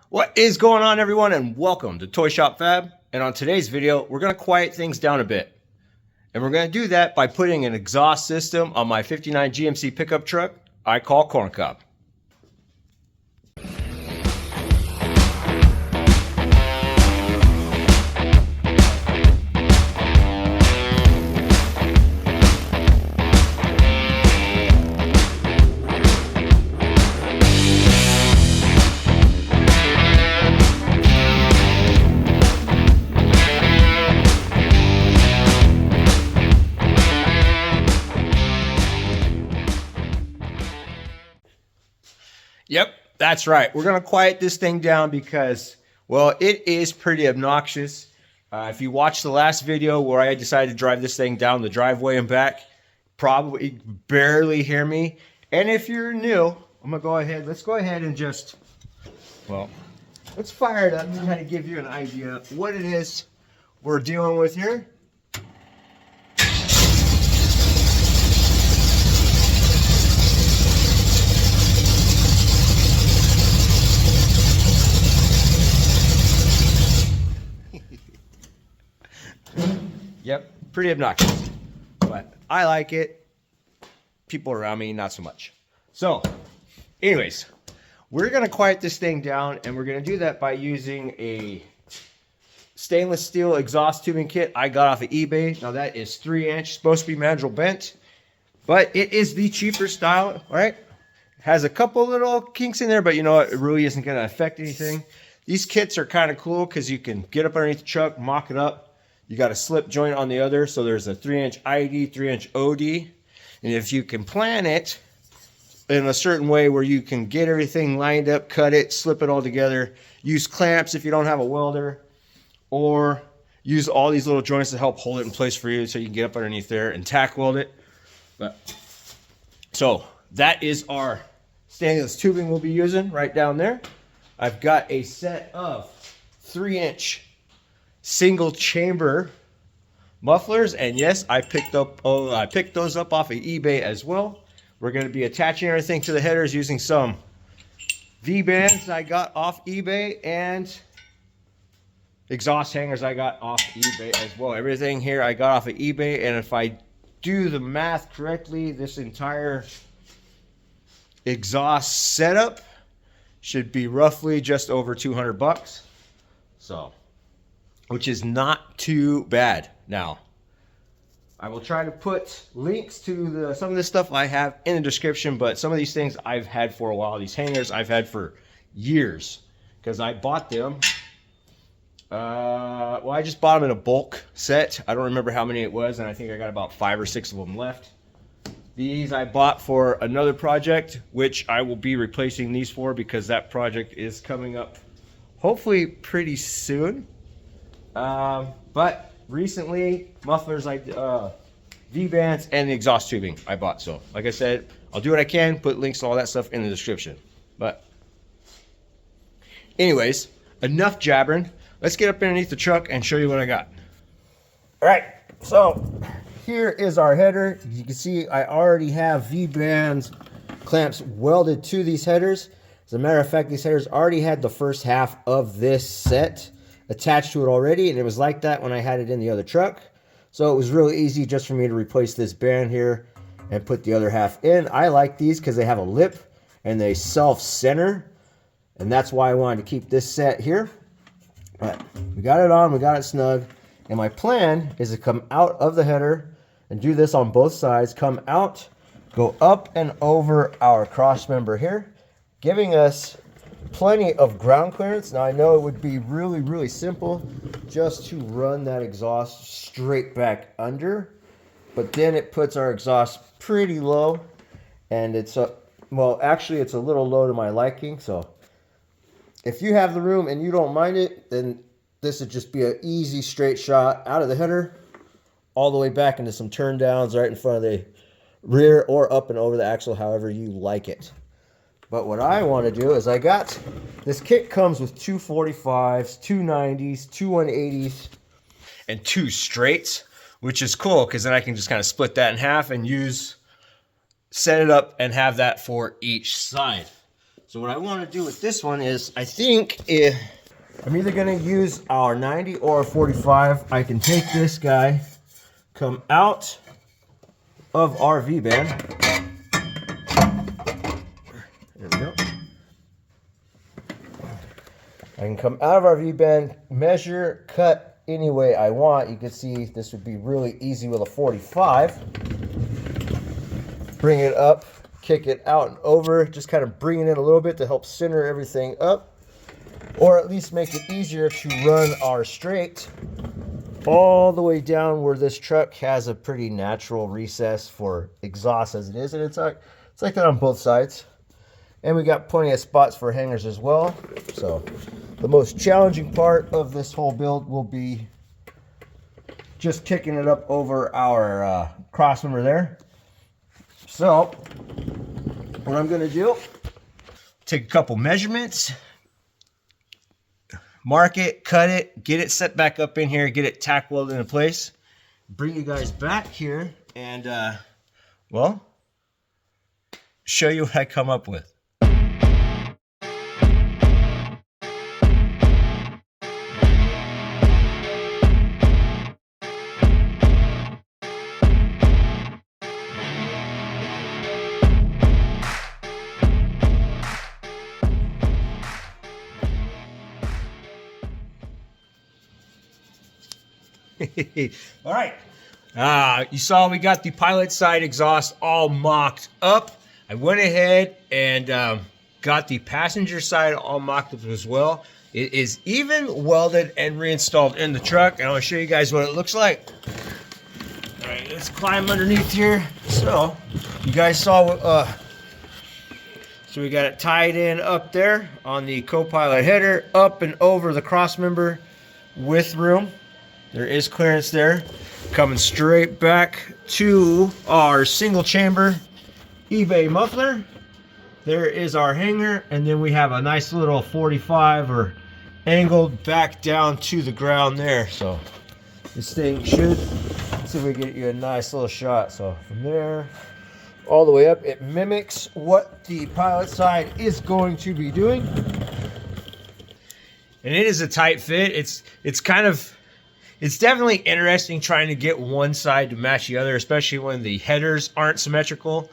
What is going on, everyone, and welcome to ToyShopFab. And on today's video, we're going to quiet things down a bit. And we're going to do that by putting an exhaust system on my 59 GMC pickup truck I call Corncob. Yep, that's right. We're going to quiet this thing down because, well, it is pretty obnoxious. If you watched the last video where I decided to drive this thing down the driveway and back, probably barely hear me. And if you're new, I'm going to go ahead. Let's go ahead and just, well, let's fire it up to kind of give you an idea of what it is we're dealing with here. Yep, pretty obnoxious, but I like it. People around me, not so much. So, anyways, we're going to quiet this thing down, and we're going to do that by using a stainless steel exhaust tubing kit I got off of eBay. Now, that is 3-inch, supposed to be mandrel bent, but it is the cheaper style, right? It has a couple little kinks in there, but you know what? It really isn't going to affect anything. These kits are kind of cool because you can get up underneath the truck, mock it up. You got a slip joint on the other, so there's a 3-inch ID, 3-inch OD. And if you can plan it in a certain way where you can get everything lined up, cut it, slip it all together, use clamps if you don't have a welder, or use all these little joints to help hold it in place for you so you can get up underneath there and tack weld it. So that is our stainless tubing we'll be using right down there. I've got a set of 3-inch single chamber mufflers, and yes, I picked those up off of eBay as well. We're going to be attaching everything to the headers using some V-bands I got off eBay and exhaust hangers I got off eBay as well. Everything here I got off of eBay, and if I do the math correctly, this entire exhaust setup should be roughly just over 200 bucks. So, which is not too bad. Now, I will try to put links to some of this stuff I have in the description, but some of these things I've had for a while. These hangers I've had for years because I bought them. Well, I just bought them in a bulk set. I don't remember how many it was, and I think I got about 5 or 6 of them left. These I bought for another project, which I will be replacing these for because that project is coming up hopefully pretty soon. But recently, mufflers, V-bands, and the exhaust tubing I bought. So, like I said, I'll do what I can, put links to all that stuff in the description. But, anyways, enough jabbering. Let's get up underneath the truck and show you what I got. All right, so here is our header. You can see I already have V-bands clamps welded to these headers. As a matter of fact, these headers already had the first half of this set attached to it already, and it was like that when I had it in the other truck. So it was really easy just for me to replace this band here and put the other half in. I like these because they have a lip and they self-center, and that's why I wanted to keep this set here. But we got it on, we got it snug, and my plan is to come out of the header and do this on both sides, come out, go up and over our cross member here, giving us plenty of ground clearance. Now I know it would be really simple just to run that exhaust straight back under, but then it puts our exhaust pretty low, and it's well, actually it's a little low to my liking. So if you have the room and you don't mind it, then this would just be an easy straight shot out of the header all the way back into some turn downs right in front of the rear or up and over the axle, however you like it. But what I want to do is this kit comes with 2 45s, 2 90s, 2 180s, and 2 straights, which is cool because then I can just kind of split that in half and set it up and have that for each side. So So what I want to do with this one is, I'm either going to use our 90 or a 45. I can take this guy, come out of our V-band. There we go. I can come out of our V-band, measure, cut any way I want. You can see this would be really easy with a 45. Bring it up, kick it out and over, just kind of bring it in a little bit to help center everything up, or at least make it easier to run our straight all the way down where this truck has a pretty natural recess for exhaust as it is, and it's like that on both sides. And we got plenty of spots for hangers as well. So the most challenging part of this whole build will be just kicking it up over our crossmember there. So what I'm going to do, take a couple measurements, mark it, cut it, get it set back up in here, get it tack welded into place, bring you guys back here, and well, show you what I come up with. All right, you saw we got the pilot side exhaust all mocked up. I went ahead and got the passenger side all mocked up as well. It is even welded and reinstalled in the truck, and I'll show you guys what it looks like. All right, let's climb underneath here. So you guys saw so we got it tied in up there on the co-pilot header, up and over the cross member with room. There is clearance there. Coming straight back to our single chamber eBay muffler. There is our hanger, and then we have a nice little 45 or angled back down to the ground there. So this thing should, let's see if we can get you a nice little shot. So from there all the way up, it mimics what the pilot side is going to be doing. And it is a tight fit. It's definitely interesting trying to get one side to match the other, especially when the headers aren't symmetrical.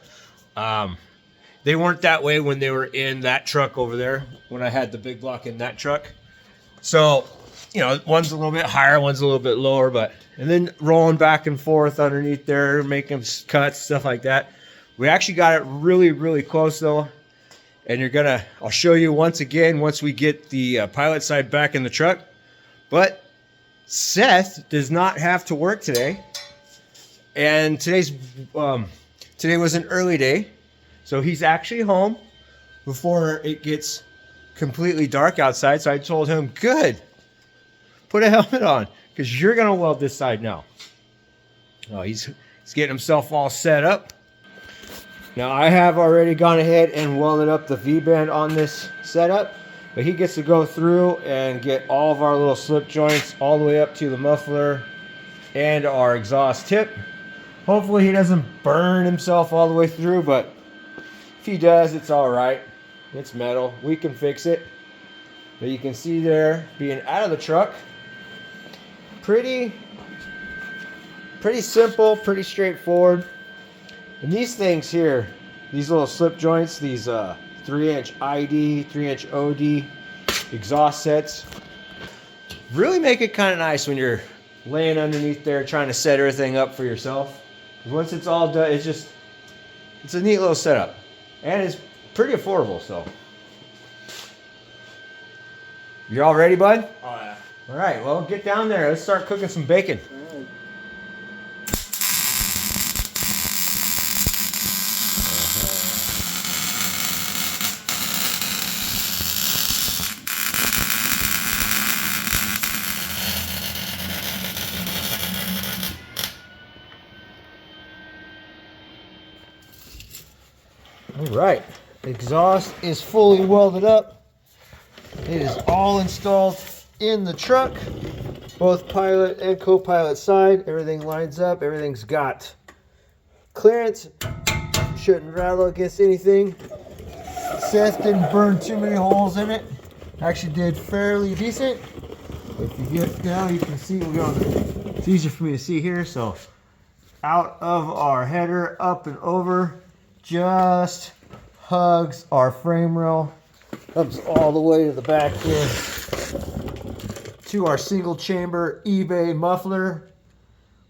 They weren't that way when they were in that truck over there, when I had the big block in that truck. So, you know, one's a little bit higher, one's a little bit lower, and then rolling back and forth underneath there, making cuts, stuff like that. We actually got it really, really close though. And I'll show you once again, once we get the pilot side back in the truck. But Seth does not have to work today, and today was an early day, so he's actually home before it gets completely dark outside. So I told him, good, put a helmet on, because you're gonna weld this side now. Oh, he's getting himself all set up. Now I have already gone ahead and welded up the V-band on this setup. But he gets to go through and get all of our little slip joints all the way up to the muffler and our exhaust tip. Hopefully he doesn't burn himself all the way through, but if he does, it's all right. It's metal. We can fix it. But you can see there, being out of the truck, pretty simple, pretty straightforward. And these things here, these little slip joints, these 3-inch ID, 3-inch OD exhaust sets, really make it kind of nice when you're laying underneath there trying to set everything up for yourself. Once it's all done, it's a neat little setup, and it's pretty affordable. So you all ready, bud? Oh yeah. All right, well, get down there. Let's start cooking some bacon. All right, exhaust is fully welded up. It is all installed in the truck, both pilot and co-pilot side. Everything lines up, everything's got clearance, shouldn't rattle against anything. Seth didn't burn too many holes in it. Actually did fairly decent. If you get down, you can see it's easier for me to see here. So out of our header, up and over, just hugs our frame rail. Comes all the way to the back here to our single chamber eBay muffler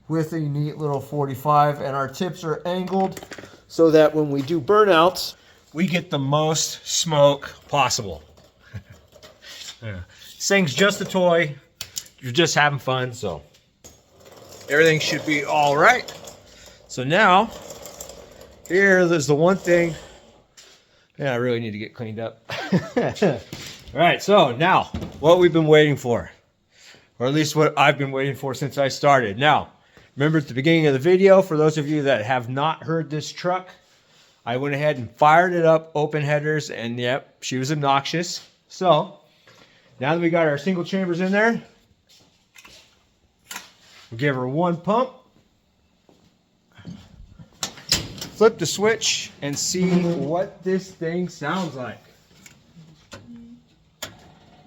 with a neat little 45, and our tips are angled so that when we do burnouts, we get the most smoke possible. Yeah. This thing's just a toy. You're just having fun, so everything should be all right. So now, there's the one thing. Yeah, I really need to get cleaned up. All right, so now, what we've been waiting for, or at least what I've been waiting for since I started. Now, remember at the beginning of the video, for those of you that have not heard this truck, I went ahead and fired it up, open headers, and yep, she was obnoxious. So, now that we got our single chambers in there, we'll give her one pump, flip the switch, and see what this thing sounds like.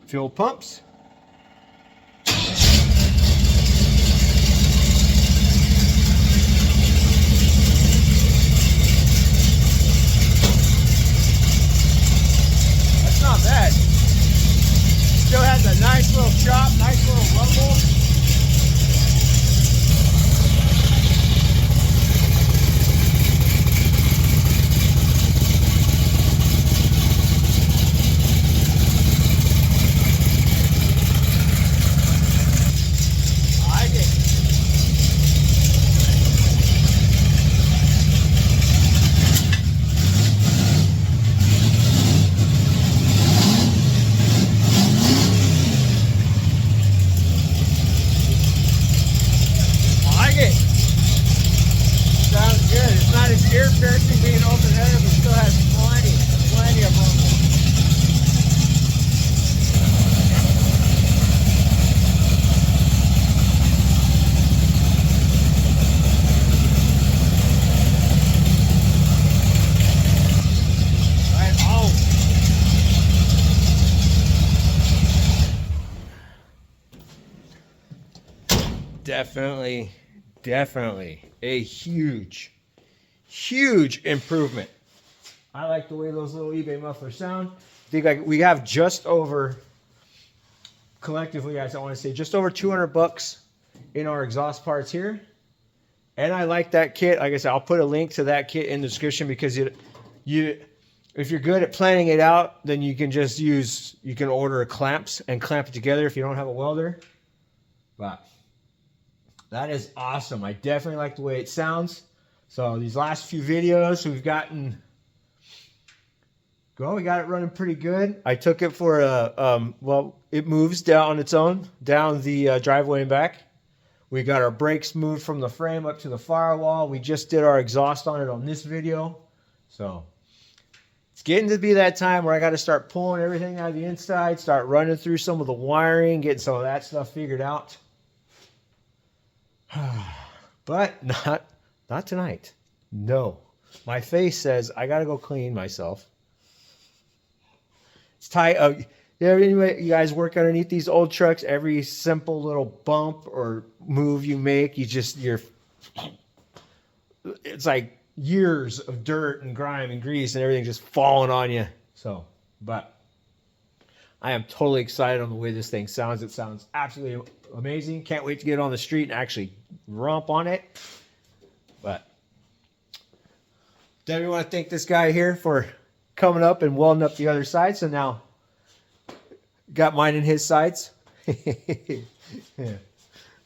Fuel pumps. That's not bad. Still has a nice little chop, nice little rumble. Ear-piercing being open header, but still has plenty of room. Definitely a huge improvement. I like the way those little eBay mufflers sound. I think we have just over, collectively, guys, I want to say just over 200 bucks in our exhaust parts here. And I like that kit. Like I said, I'll put a link to that kit in the description, because if you're good at planning it out, then you can just you can order clamps and clamp it together if you don't have a welder. But that is awesome. I definitely like the way it sounds. So these last few videos we got it running pretty good. I took it for it moves down on its own, down the driveway and back. We got our brakes moved from the frame up to the firewall. We just did our exhaust on it on this video. So it's getting to be that time where I got to start pulling everything out of the inside, start running through some of the wiring, getting some of that stuff figured out. But not tonight. No. My face says I got to go clean myself. It's tight. Anyway, you guys work underneath these old trucks, every simple little bump or move you make, it's like years of dirt and grime and grease and everything just falling on you. So, but I am totally excited on the way this thing sounds. It sounds absolutely amazing. Can't wait to get on the street and actually romp on it. But definitely want to thank this guy here for coming up and welding up the other side. So now got mine in his sides.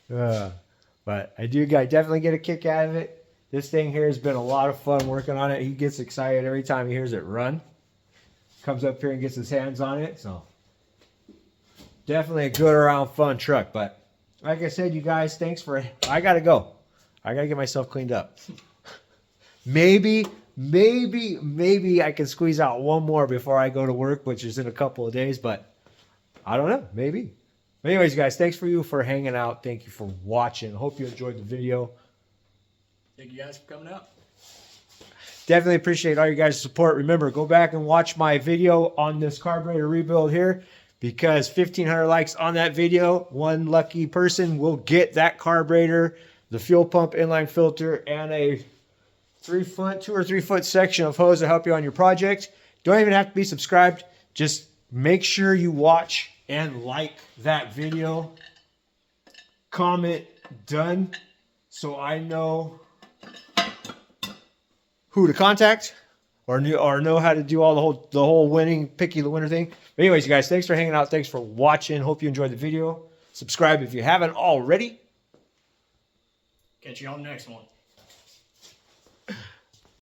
But I definitely get a kick out of it. This thing here has been a lot of fun working on it. He gets excited every time he hears it run. Comes up here and gets his hands on it. So definitely a good around fun truck. But like I said, you guys, thanks for, I got to go. I got to get myself cleaned up. Maybe I can squeeze out one more before I go to work, which is in a couple of days, but I don't know, maybe. But anyways, guys, thanks for hanging out. Thank you for watching. Hope you enjoyed the video. Thank you guys for coming out. Definitely appreciate all you guys' support. Remember, go back and watch my video on this carburetor rebuild here, because 1,500 likes on that video, one lucky person will get that carburetor, the fuel pump, inline filter, and a 2 or 3 foot section of hose to help you on your project. Don't even have to be subscribed. Just make sure you watch and like that video. Comment done, so I know who to contact, or know how to do all the whole winning picky the winner thing. But anyways, you guys, thanks for hanging out. Thanks for watching. Hope you enjoyed the video. Subscribe if you haven't already. Catch you on the next one.